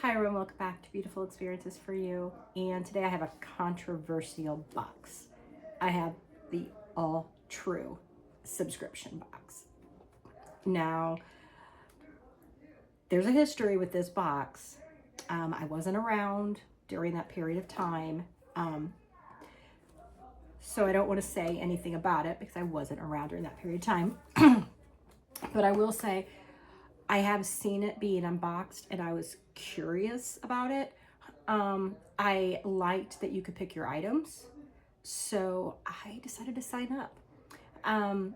Hi everyone, welcome back to Beautiful Experiences for You. And today I have a controversial box. I have the Alltrue subscription box. Now, there's a history with this box. I wasn't around during that period of time. So I don't want to say anything about it because I wasn't around during that period of time. But I will say, I have seen it being unboxed and I was curious about it. I liked that you could pick your items, so I decided to sign up. And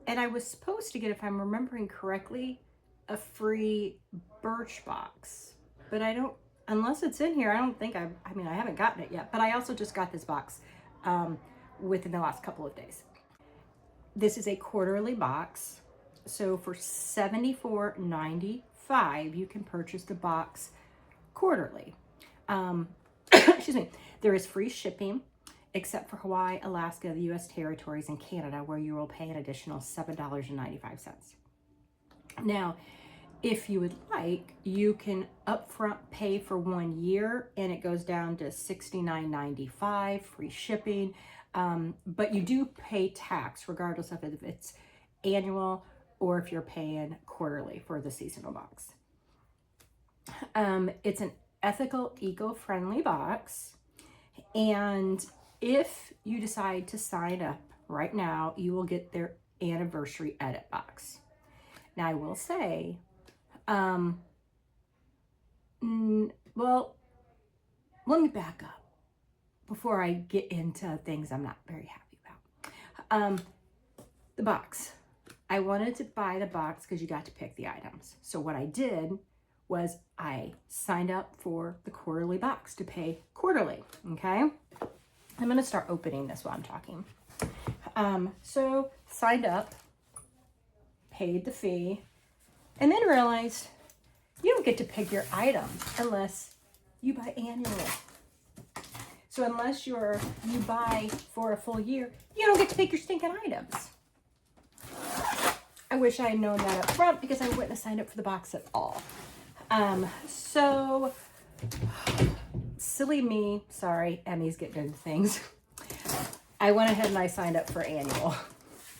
I was supposed to get, if I'm remembering correctly, a free birch box, but I don't, unless it's in here, I don't think I haven't gotten it yet, but I also just got this box within the last couple of days. This is a quarterly box. So for $74.95, you can purchase the box quarterly. Excuse me. There is free shipping, except for Hawaii, Alaska, the U.S. territories, and Canada, where you will pay an additional $7.95. Now, if you would like, you can upfront pay for 1 year, and it goes down to $69.95, free shipping. But you do pay tax, regardless of if it's annual or if you're paying quarterly for the seasonal box. It's an ethical, eco-friendly box. And if you decide to sign up right now, you will get their anniversary edit box. Now I will say, well, let me back up before I get into things I'm not very happy about. The box. I wanted to buy the box because you got to pick the items. So what I did was I signed up for the quarterly box to pay quarterly, okay? I'm going to start opening this while I'm talking. So signed up, paid the fee, and then realized you don't get to pick your items unless you buy annually. So unless you buy for a full year, you don't get to pick your stinking items. I wish I had known that up front because I wouldn't have signed up for the box at all. So silly me, sorry, Emmy's getting into things. I went ahead and I signed up for annual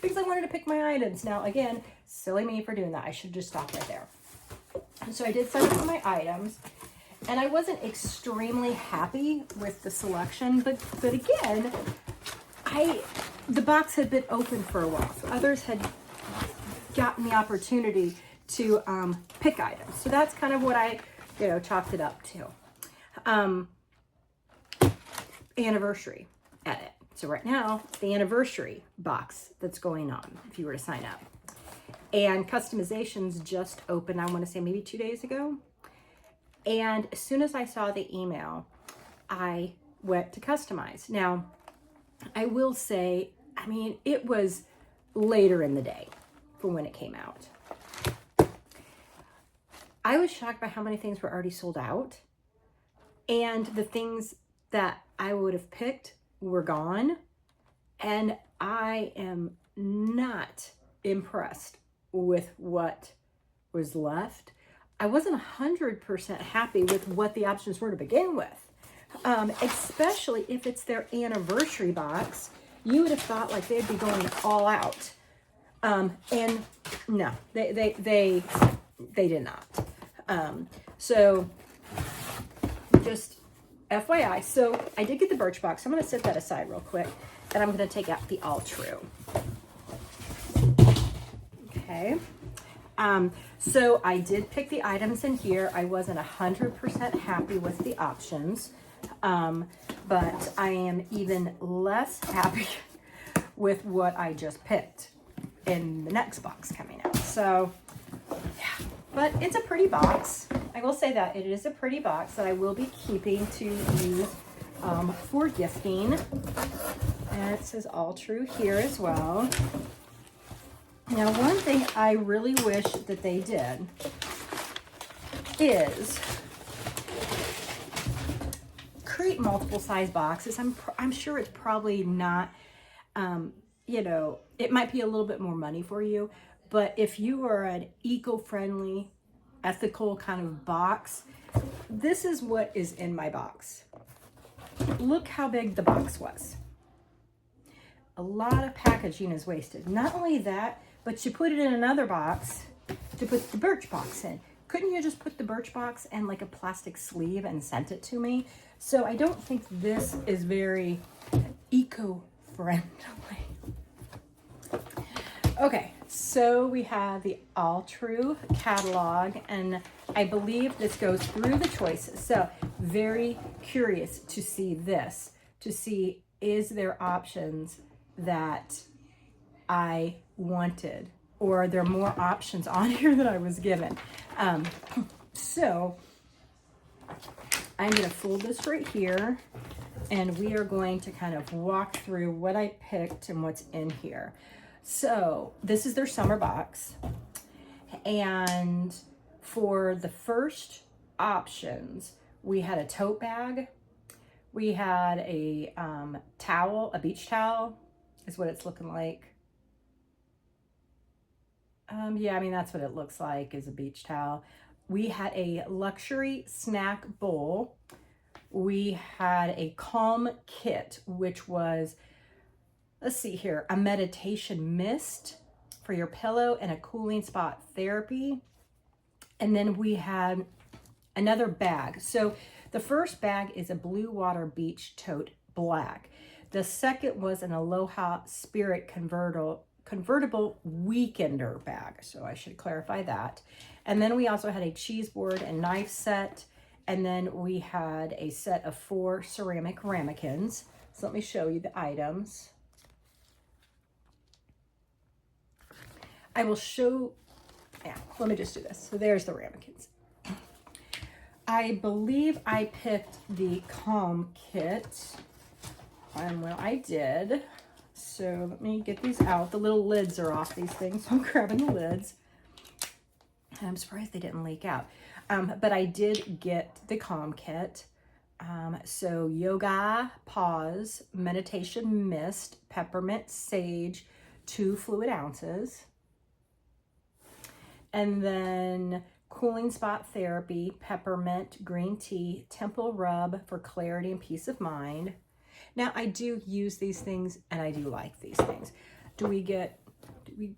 because I wanted to pick my items. Now again, silly me for doing that. I should just stop right there. So I did sign up for my items, and I wasn't extremely happy with the selection, but again, the box had been open for a while, so others had gotten the opportunity to pick items. So that's kind of what I, chalked it up to. Anniversary edit. So right now, the anniversary box that's going on, if you were to sign up. And customizations just opened, I want to say maybe 2 days ago. And as soon as I saw the email, I went to customize. Now, I will say, it was later in the day for when it came out. I was shocked by how many things were already sold out, and the things that I would have picked were gone, and I am not impressed with what was left. I wasn't 100% happy with what the options were to begin with, especially if it's their anniversary box. You would have thought like they'd be going all out. And no, they did not. So just FYI. So I did get the birch box. I'm going to set that aside real quick, and I'm going to take out the Alltrue. Okay. So I did pick the items in here. I wasn't 100% happy with the options, but I am even less happy with what I just picked in the next box coming out. So yeah, but it's a pretty box. I will say that it is a pretty box that I will be keeping to use for gifting. And it says Alltrue here as well. Now, one thing I really wish that they did is create multiple size boxes. I'm sure it's probably not, it might be a little bit more money for you, but if you are an eco-friendly, ethical kind of box, this is what is in my box. Look how big the box was. A lot of packaging is wasted. Not only that, but you put it in another box to put the birch box in. Couldn't you just put the birch box in like a plastic sleeve and sent it to me? So I don't think this is very eco-friendly. Okay, so we have the Alltrue catalog, and I believe this goes through the choices. So very curious to see this, to see is there options that I wanted, or are there more options on here that I was given. So I'm going to fold this right here, and we are going to kind of walk through what I picked and what's in here. So this is their summer box, and for the first options, we had a tote bag, we had a towel, a beach towel is what it's looking like. Yeah, I mean, that's what it looks like, is a beach towel. We had a luxury snack bowl. We had a calm kit, which was, let's see here, a meditation mist for your pillow and a cooling spot therapy. And then we had another bag. So the first bag is a Blue Water Beach Tote Black. The second was an Aloha Spirit convertible weekender bag. So I should clarify that. And then we also had a cheese board and knife set. And then we had a set of 4 ceramic ramekins. So let me show you the items. I will show, yeah, let me just do this. So there's the ramekins. I believe I picked the Calm Kit. And well, I did. So let me get these out. The little lids are off these things, so I'm grabbing the lids. I'm surprised they didn't leak out. But I did get the Calm Kit. So yoga, pause, meditation mist, peppermint sage, 2 fluid ounces. And then cooling spot therapy, peppermint, green tea, temple rub for clarity and peace of mind. Now I do use these things, and I do like these things. Do we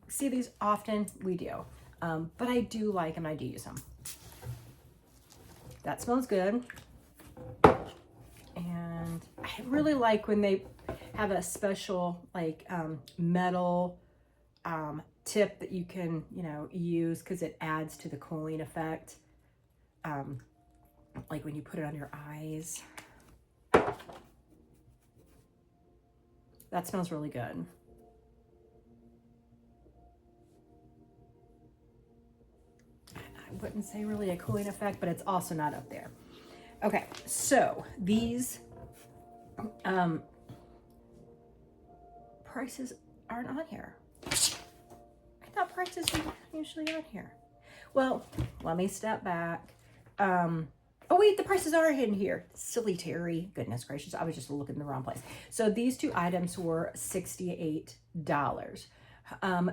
see these often? We do. But I do like them, I do use them. That smells good. And I really like when they have a special like metal tip that you can, use, because it adds to the cooling effect. Like when you put it on your eyes. That smells really good. I wouldn't say really a cooling effect, but it's also not up there. Okay, so these prices aren't on here. I thought prices were usually on here. Well, let me step back. Oh wait, the prices are in here. Silly Terry, goodness gracious, I was just looking in the wrong place. So these 2 items were $68.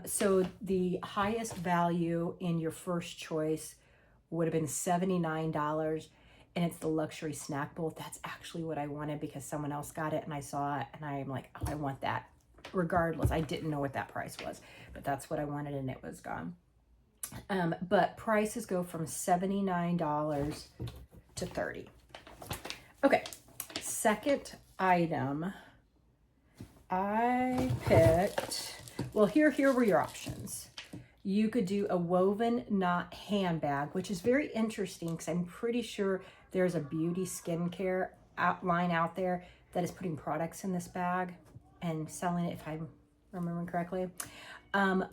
So the highest value in your first choice would have been $79, and it's the luxury snack bowl. That's actually what I wanted because someone else got it and I saw it and I'm like, oh, I want that. Regardless, I didn't know what that price was, but that's what I wanted and it was gone. But prices go from $79 to $30. Okay, second item I picked, well, here were your options. You could do a woven knot handbag, which is very interesting because I'm pretty sure there's a beauty skincare line out there that is putting products in this bag and selling it, if I'm remembering correctly.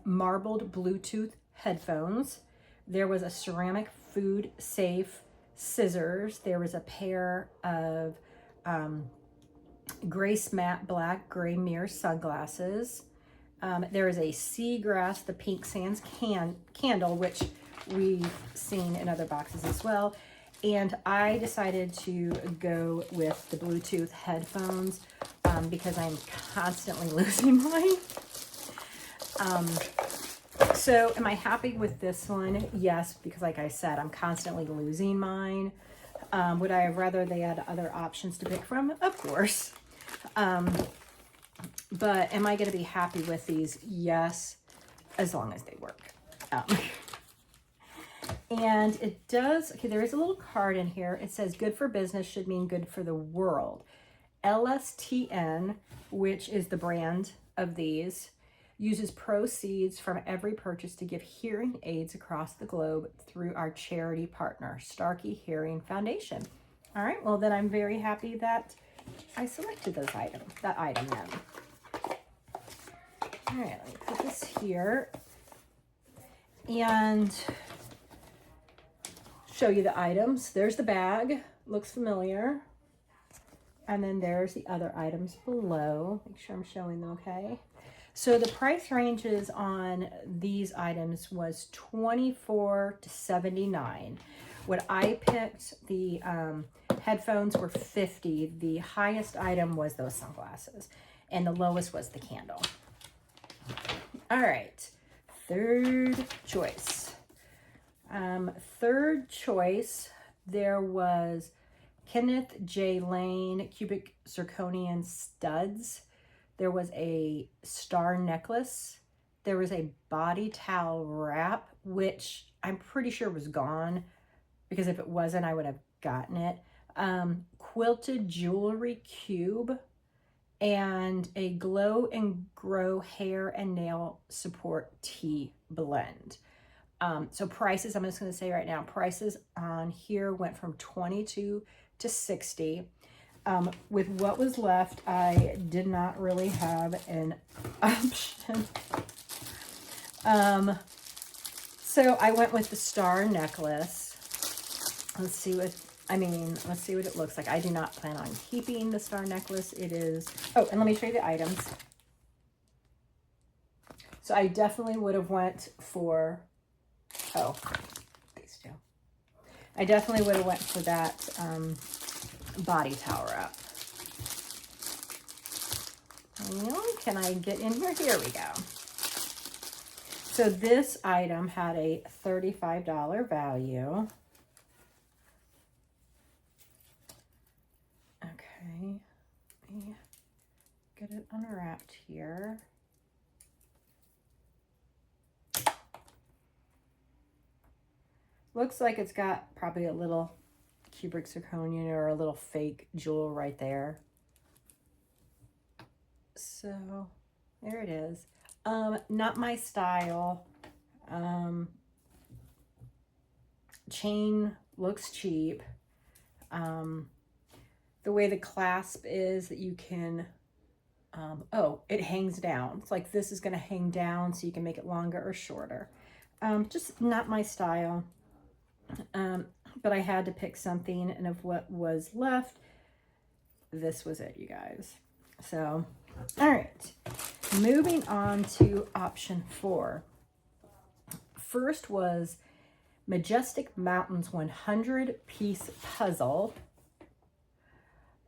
Marbled Bluetooth headphones. There was a ceramic food safe scissors. There was a pair of Grace Matte Black Gray Mirror sunglasses. There is a Seagrass, the Pink Sands candle, which we've seen in other boxes as well. And I decided to go with the Bluetooth headphones because I'm constantly losing mine. So am I happy with this one? Yes, because like I said, I'm constantly losing mine. Would I have rather they had other options to pick from? Of course. But am I going to be happy with these? Yes, as long as they work. And it does, okay, there is a little card in here. It says good for business should mean good for the world. LSTN, which is the brand of these, uses proceeds from every purchase to give hearing aids across the globe through our charity partner, Starkey Hearing Foundation. All right, well then I'm very happy that I selected that item then. All right, let me put this here and show you the items. There's the bag, looks familiar. And then there's the other items below. Make sure I'm showing them okay. So the price ranges on these items was $24 to $79. What I picked, the headphones were $50. The highest item was those sunglasses, and the lowest was the candle. All right, third choice. Third choice, there was Kenneth J. Lane cubic zirconian studs. There was a star necklace. There was a body towel wrap, which I'm pretty sure was gone, because if it wasn't, I would have gotten it. Quilted jewelry cube, and a glow and grow hair and nail support tea blend. So prices, I'm just going to say right now, prices on here went from $22 to $60. With what was left, I did not really have an option. So I went with the star necklace. Let's see what it looks like. I do not plan on keeping the star necklace. It is, oh, and let me show you the items. So I definitely would have went for, oh, these two. I definitely would have went for that body towel wrap. Can I get in here? Here we go. So this item had a $35 value. Okay, let me get it unwrapped here. Looks like it's got probably a little cubic zirconian or a little fake jewel right there. So there it is. Not my style. Chain looks cheap. The way the clasp is that you can, oh, it hangs down. It's like this is going to hang down so you can make it longer or shorter. Just not my style. But I had to pick something, and of what was left, this was it, you guys. So, all right, moving on to option 4. First was Majestic Mountains 100-piece puzzle.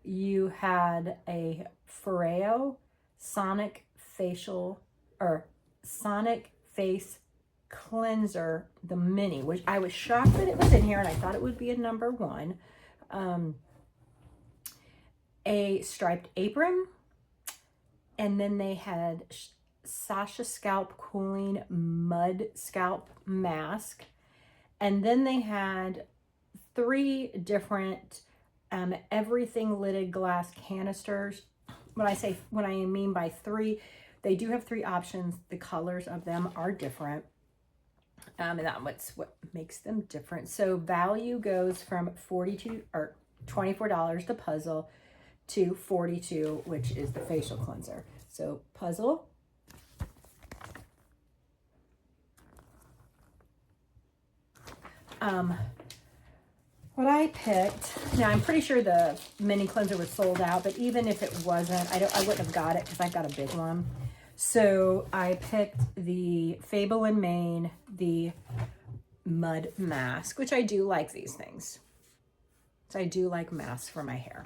You had a Foreo Sonic Face Cleanser, the mini, which I was shocked that it was in here, and I thought it would be a number 1. A striped apron, and then they had Sasha Scalp Cooling Mud Scalp Mask, and then they had 3 different everything lidded glass canisters. When I mean by 3, they do have 3 options. The colors of them are different. And that's what makes them different. So value goes from $24 the puzzle to $42, which is the facial cleanser. So puzzle. What I picked, now I'm pretty sure the mini cleanser was sold out, but even if it wasn't, I wouldn't have got it because I've got a big one. So I picked the Fable and Mane, the mud mask, which I do like these things. So I do like masks for my hair.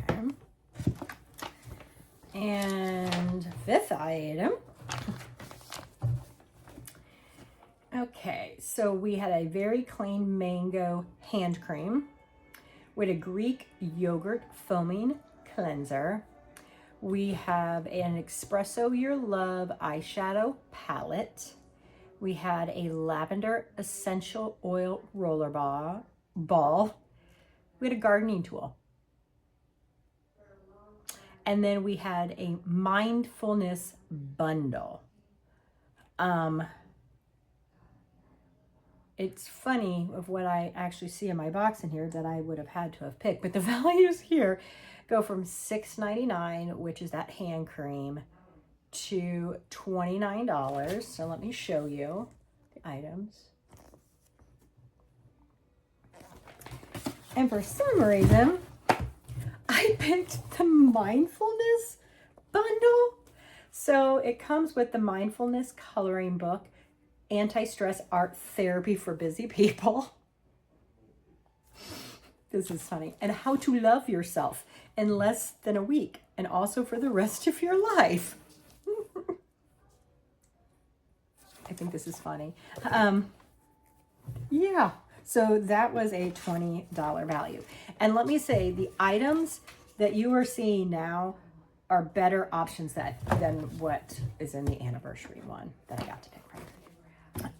Okay. And 5th item. Okay, so we had a Very Clean Mango hand cream. We had a Greek yogurt foaming cleanser. We have an Espresso Your Love eyeshadow palette. We had a lavender essential oil roller ball. We had a gardening tool. And then we had a mindfulness bundle. It's funny of what I actually see in my box in here that I would have had to have picked, but the values here go from $6.99, which is that hand cream, to $29. So let me show you the items. And for some reason, I picked the mindfulness bundle. So it comes with the mindfulness coloring book, anti-stress art therapy for busy people. This is funny. And how to love yourself in less than a week, and also for the rest of your life. I think this is funny. Yeah, so that was a $20 value. And let me say, the items that you are seeing now are better options than what is in the anniversary one that I got to pick from.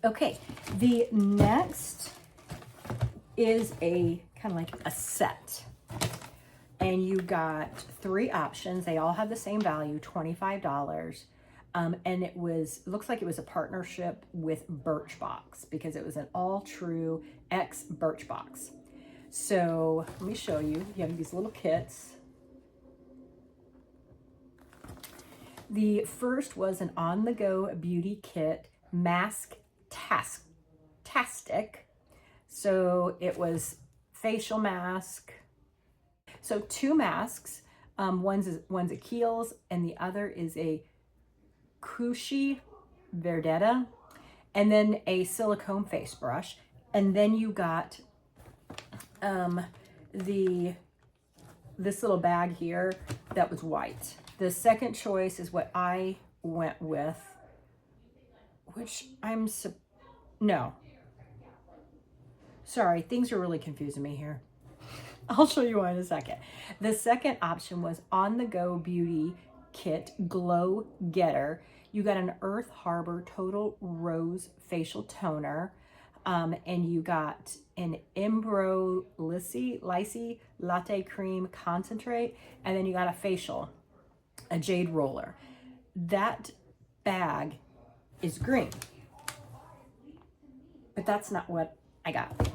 Okay, the next is a kind of like a set. And you got 3 options. They all have the same value, $25. And it looks like it was a partnership with Birchbox, because it was an Alltrue X Birchbox. So let me show you. You have these little kits. The first was an on-the-go beauty kit, Mask-tastic. So it was facial mask. So 2 masks. One's a Kiehl's and the other is a Cushi Verdetta, and then a silicone face brush. And then you got this little bag here that was white. The second choice is what I went with, which no. Sorry, things are really confusing me here. I'll show you why in a second. The second option was On-the-Go Beauty Kit Glow Getter. You got an Earth Harbor Total Rose Facial Toner. And you got an Embro Lysy Latte Cream Concentrate. And then you got a facial, a Jade Roller. That bag is green. But that's not what I got.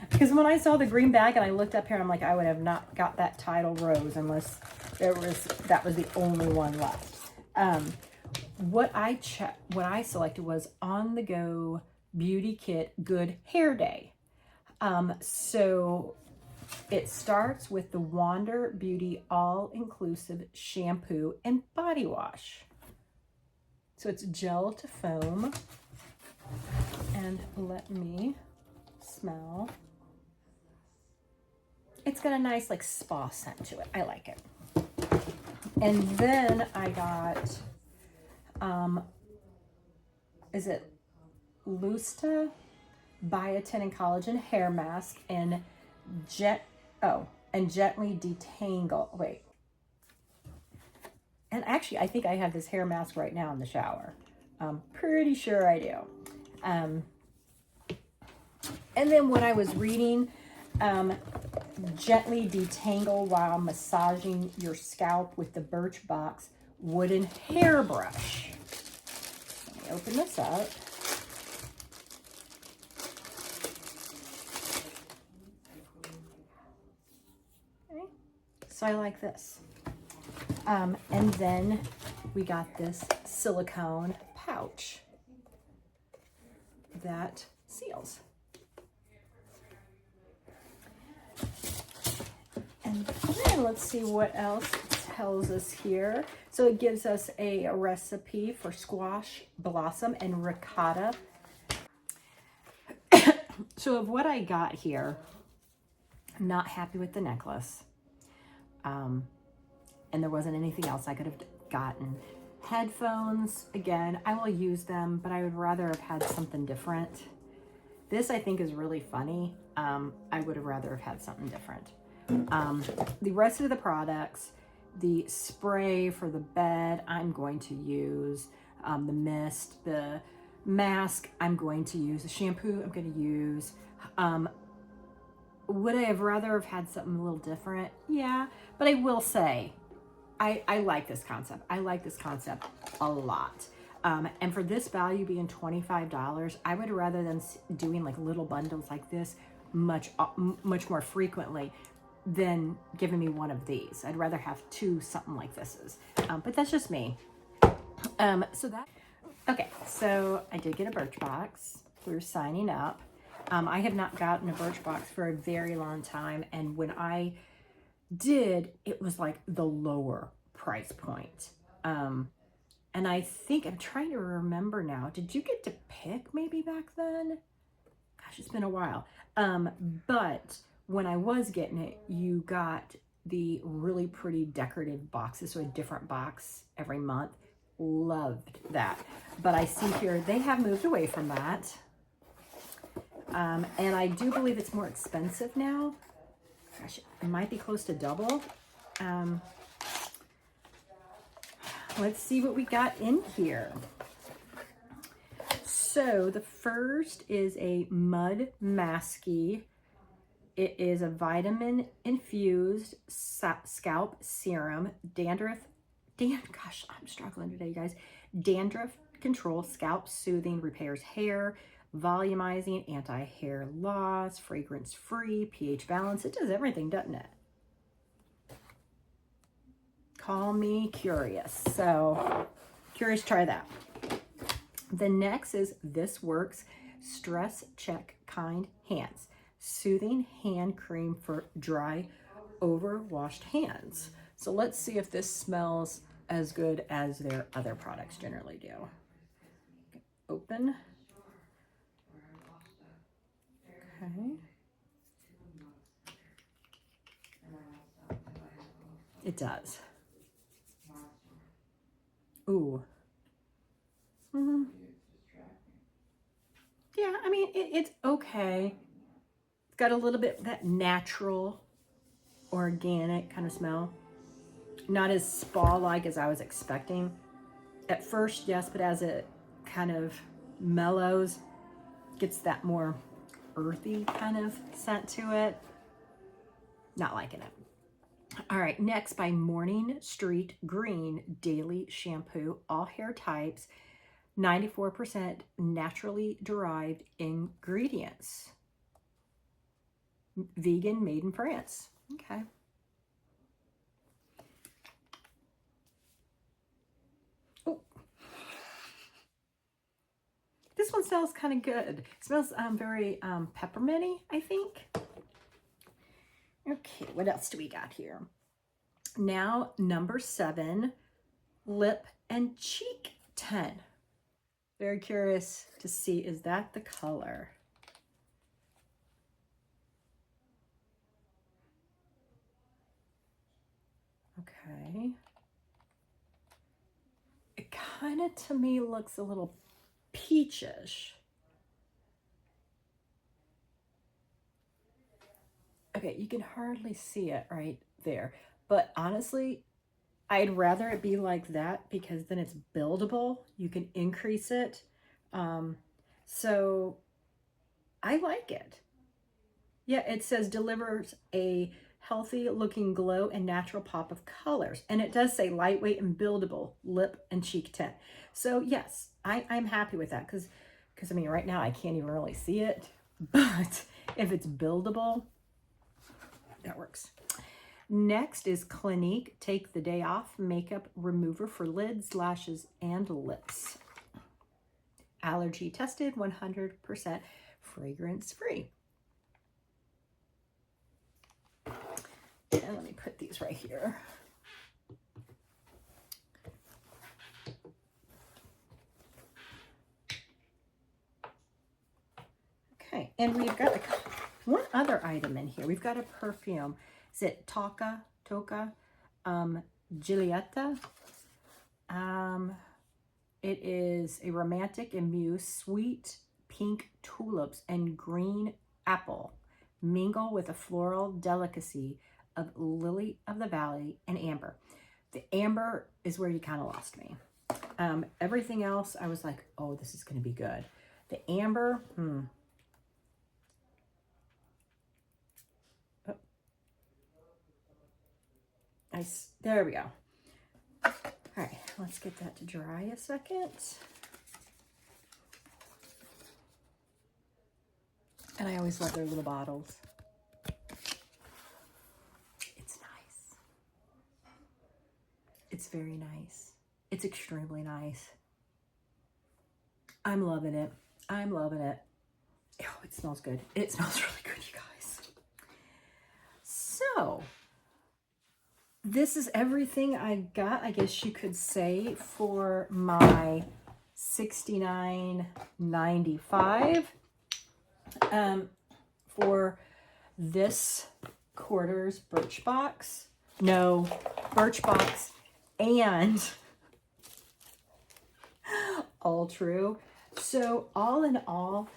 Because when I saw the green bag and I looked up here, I'm like, I would have not got that Tidal Rose unless that was the only one left. What I selected was On-the-Go Beauty Kit Good Hair Day. So it starts with the Wander Beauty All-Inclusive Shampoo and Body Wash. So it's gel to foam. And let me smell. It's got a nice like spa scent to it. I like it. And then I got, is it Lusta Biotin and Collagen Hair Mask and Gently Detangle. Wait. And actually, I think I have this hair mask right now in the shower. I'm pretty sure I do. And then when I was reading, gently detangle while massaging your scalp with the Birchbox wooden hairbrush. Let me open this up. Okay. So I like this. And then we got this silicone pouch that seals. And then let's see what else it tells us here. So it gives us a recipe for squash blossom and ricotta. So of what I got here, I'm not happy with the necklace. And there wasn't anything else I could have gotten. Headphones, again, I will use them, but I would rather have had something different. This I think is really funny. I would have rather have had something different. The rest of the products, the spray for the bed, I'm going to use. The mist, the mask, I'm going to use. The shampoo, I'm going to use. Would I have rather have had something a little different? Yeah, but I will say, I like this concept. I like this concept a lot. And for this value being $25, I would rather than doing like little bundles like this much more frequently than giving me one of these. I'd rather have two something like this is. But that's just me. Okay, so I did get a Birchbox. We were signing up. I have not gotten a Birchbox for a very long time, and when I did, it was like the lower price point. And I think, I'm trying to remember now, did you get to pick maybe back then? Gosh, it's been a while. But when I was getting it, you got the really pretty decorative boxes, so a different box every month. Loved that. But I see here they have moved away from that. And I do believe it's more expensive now. Gosh, it might be close to double. Let's see what we got in here. So the first is a Mud Masky. It is a vitamin infused scalp serum, gosh, I'm struggling today, you guys. Dandruff control, scalp soothing, repairs hair, volumizing, anti-hair loss, fragrance free, pH balance. It does everything, doesn't it? Call me curious. So curious, try that. The next is This Works Stress Check Kind Hands. Soothing hand cream for dry, overwashed hands. So let's see if this smells as good as their other products generally do. Open. Okay. It does. Ooh. Mm-hmm. Yeah, I mean, it's okay. It's got a little bit of that natural, organic kind of smell. Not as spa-like as I was expecting. At first, yes, but as it kind of mellows, gets that more earthy kind of scent to it. Not liking it. All right, next by Morning Street Green Daily Shampoo, all hair types, 94% naturally derived ingredients. Vegan, made in France. Okay. Oh, this one smells kind of good. It smells very pepperminty, I think. Okay, what else do we got here? Now, number 7, Lip and Cheek 10. Very curious to see, is that the color? Okay. It kind of, to me, looks a little peachish. Okay, you can hardly see it right there. But honestly, I'd rather it be like that because then it's buildable. You can increase it. So I like it. Yeah, it says delivers a healthy looking glow and natural pop of colors. And it does say lightweight and buildable lip and cheek tint. So yes, I'm happy with that because I mean, right now I can't even really see it. But if it's buildable, that works. Next is Clinique Take the Day Off Makeup Remover for Lids, Lashes, and Lips. Allergy tested, 100% fragrance free. And let me put these right here. Okay, and we've got one other item in here. We've got a perfume. Is it Toca, Giulietta? It is a romantic and muse, sweet pink tulips and green apple. mingle with a floral delicacy of lily of the valley and amber. The amber is where you kind of lost me. Everything else, I was like, oh, this is going to be good. The amber, Oh. Nice. There we go. All right, let's get that to dry a second. And I always love their little bottles. It's nice. It's very nice. It's extremely nice. I'm loving it. I'm loving it. Oh, it smells good. It smells really good, you guys. So, this is everything I got, I guess you could say, for my $69.95 for this quarters Birchbox. No, Birchbox and Alltrue. So all in all,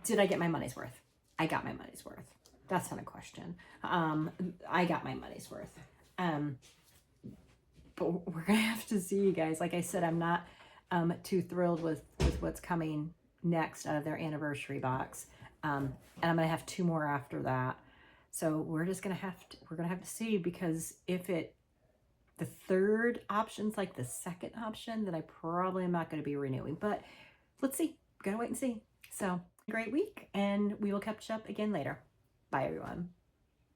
did I get my money's worth? I got my money's worth. That's not a question. I got my money's worth. But we're gonna have to see, you guys. Like I said, I'm not too thrilled with what's coming next out of their anniversary box. And I'm gonna have 2 more after that. So we're just gonna have to see, because if the third option's like the second option, then I probably am not gonna be renewing. But let's see. We're gonna wait and see. So great week, and we will catch up again later. Bye, everyone.